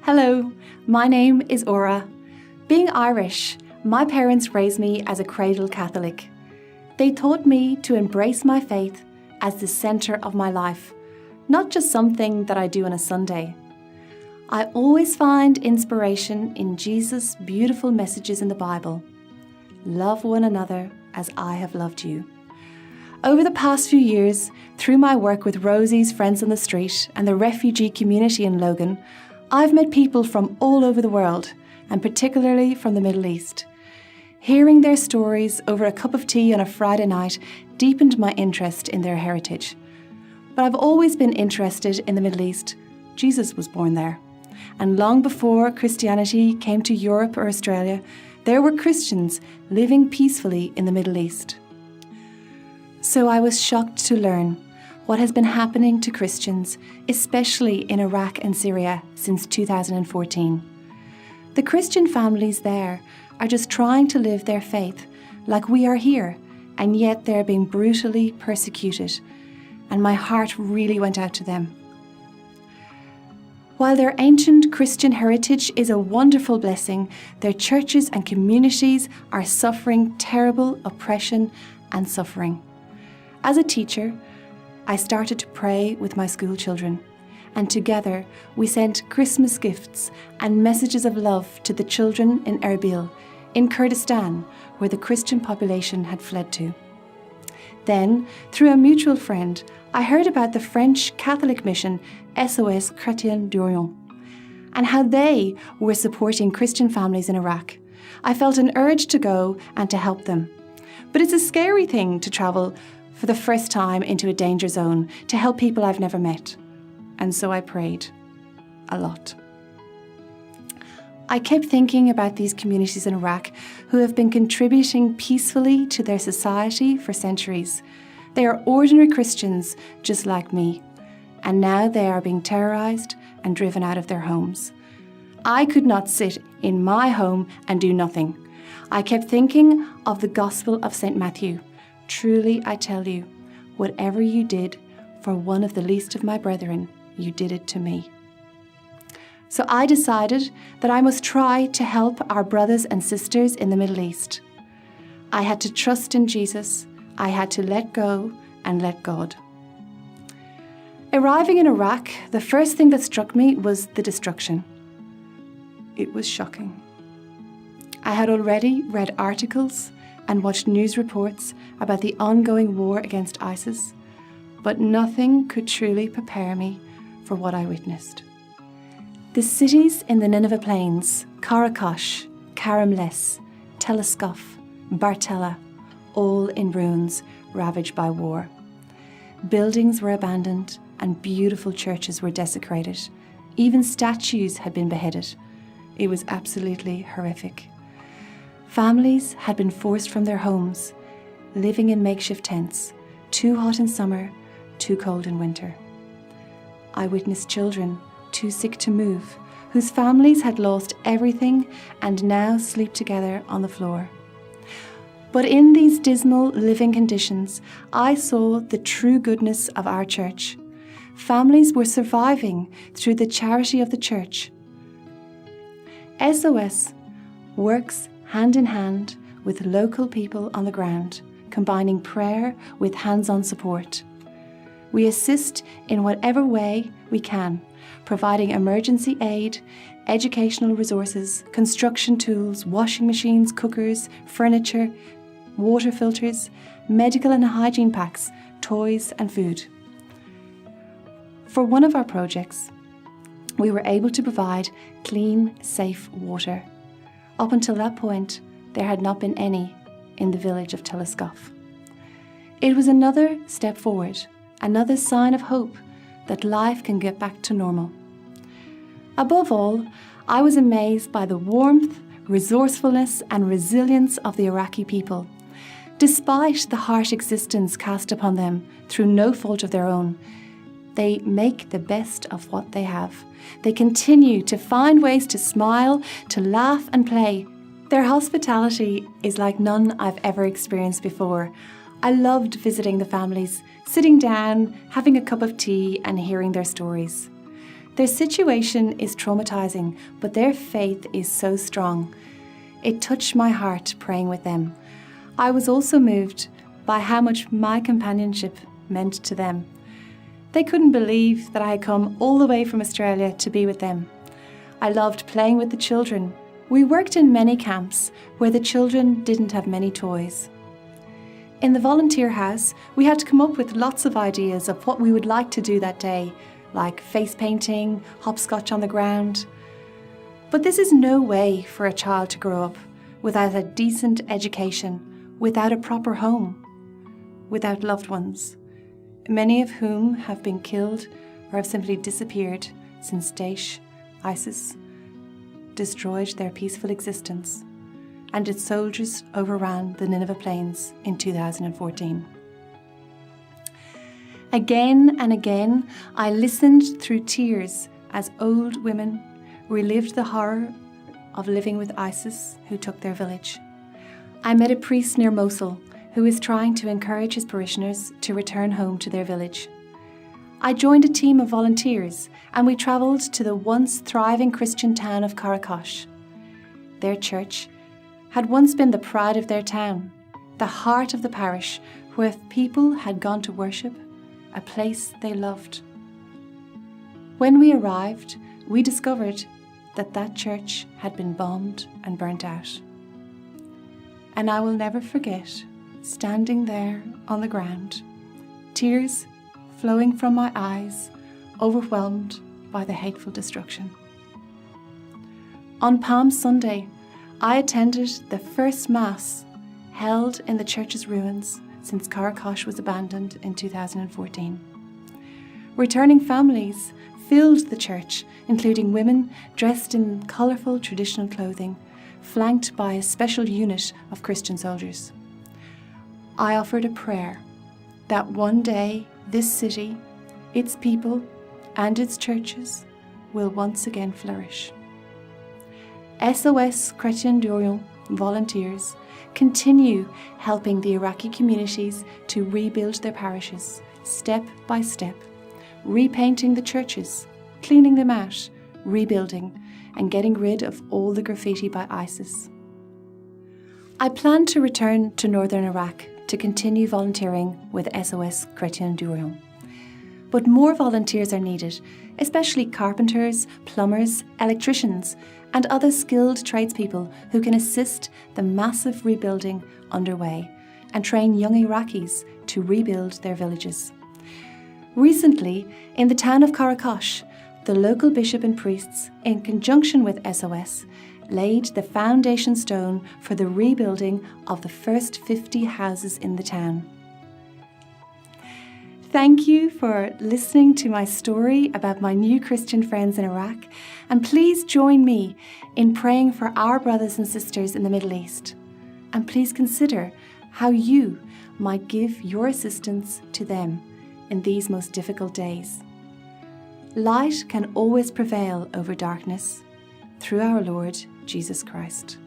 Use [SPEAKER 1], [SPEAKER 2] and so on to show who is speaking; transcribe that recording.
[SPEAKER 1] Hello, my name is Ora. Being Irish, my parents raised me as a cradle Catholic. They taught me to embrace my faith as the centre of my life, not just something that I do on a Sunday. I always find inspiration in Jesus' beautiful messages in the Bible. Love one another as I have loved you. Over the past few years, through my work with Rosie's Friends on the Street and the refugee community in Logan, I've met people from all over the world, and particularly from the Middle East. Hearing their stories over a cup of tea on a Friday night deepened my interest in their heritage. But I've always been interested in the Middle East. Jesus was born there. And long before Christianity came to Europe or Australia, there were Christians living peacefully in the Middle East. So I was shocked to learn what has been happening to Christians, especially in Iraq and Syria, since 2014. The Christian families there are just trying to live their faith like we are here, and yet they're being brutally persecuted, and my heart really went out to them. While their ancient Christian heritage is a wonderful blessing, their churches and communities are suffering terrible oppression and suffering. As a teacher, I started to pray with my school children, and together we sent Christmas gifts and messages of love to the children in Erbil, in Kurdistan, where the Christian population had fled to. Then, through a mutual friend, I heard about the French Catholic mission SOS Chrétien d'Orient, and how they were supporting Christian families in Iraq. I felt an urge to go and to help them. But it's a scary thing to travel for the first time into a danger zone to help people I've never met. And so I prayed a lot. I kept thinking about these communities in Iraq who have been contributing peacefully to their society for centuries. They are ordinary Christians just like me, and now they are being terrorised and driven out of their homes. I could not sit in my home and do nothing. I kept thinking of the Gospel of St. Matthew. Truly I tell you, whatever you did for one of the least of my brethren, you did it to me. So I decided that I must try to help our brothers and sisters in the Middle East. I had to trust in Jesus. I had to let go and let God. Arriving in Iraq, the first thing that struck me was the destruction. It was shocking. I had already read articles and watched news reports about the ongoing war against ISIS, but nothing could truly prepare me for what I witnessed. The cities in the Nineveh Plains, Karakosh, Karamles, Teleskov, Bartella, all in ruins, ravaged by war. Buildings were abandoned and beautiful churches were desecrated. Even statues had been beheaded. It was absolutely horrific. Families had been forced from their homes, living in makeshift tents, too hot in summer, too cold in winter. I witnessed children too sick to move, whose families had lost everything and now sleep together on the floor. But in these dismal living conditions, I saw the true goodness of our church. Families were surviving through the charity of the church. SOS works hand in hand with local people on the ground, combining prayer with hands-on support. We assist in whatever way we can, providing emergency aid, educational resources, construction tools, washing machines, cookers, furniture, water filters, medical and hygiene packs, toys and food. For one of our projects, we were able to provide clean, safe water. Up until that point, there had not been any in the village of Teleskov. It was another step forward, another sign of hope that life can get back to normal. Above all, I was amazed by the warmth, resourcefulness and resilience of the Iraqi people. Despite the harsh existence cast upon them through no fault of their own, they make the best of what they have. They continue to find ways to smile, to laugh and play. Their hospitality is like none I've ever experienced before. I loved visiting the families, sitting down, having a cup of tea and hearing their stories. Their situation is traumatizing, but their faith is so strong. It touched my heart praying with them. I was also moved by how much my companionship meant to them. They couldn't believe that I had come all the way from Australia to be with them. I loved playing with the children. We worked in many camps where the children didn't have many toys. In the volunteer house, we had to come up with lots of ideas of what we would like to do that day, like face painting, hopscotch on the ground. But this is no way for a child to grow up without a decent education, without a proper home, without loved ones, many of whom have been killed or have simply disappeared since Daesh, ISIS, destroyed their peaceful existence and its soldiers overran the Nineveh Plains in 2014. Again and again, I listened through tears as old women relived the horror of living with ISIS who took their village. I met a priest near Mosul who is trying to encourage his parishioners to return home to their village. I joined a team of volunteers and we travelled to the once thriving Christian town of Karakosh. Their church had once been the pride of their town, the heart of the parish where people had gone to worship, a place they loved. When we arrived, we discovered that that church had been bombed and burnt out. And I will never forget standing there on the ground, tears flowing from my eyes, overwhelmed by the hateful destruction. On Palm Sunday, I attended the first Mass held in the church's ruins since Karakosh was abandoned in 2014. Returning families filled the church, including women dressed in colourful traditional clothing, flanked by a special unit of Christian soldiers. I offered a prayer that one day this city, its people, and its churches will once again flourish. SOS Chrétien d'Orient volunteers continue helping the Iraqi communities to rebuild their parishes, step by step, repainting the churches, cleaning them out, rebuilding, and getting rid of all the graffiti by ISIS. I plan to return to northern Iraq to continue volunteering with SOS Chrétien d'Orient. But more volunteers are needed, especially carpenters, plumbers, electricians, and other skilled tradespeople who can assist the massive rebuilding underway and train young Iraqis to rebuild their villages. Recently, in the town of Karakosh, the local bishop and priests, in conjunction with SOS, laid the foundation stone for the rebuilding of the first 50 houses in the town. Thank you for listening to my story about my new Christian friends in Iraq, and please join me in praying for our brothers and sisters in the Middle East. And please consider how you might give your assistance to them in these most difficult days. Light can always prevail over darkness through our Lord Jesus Christ.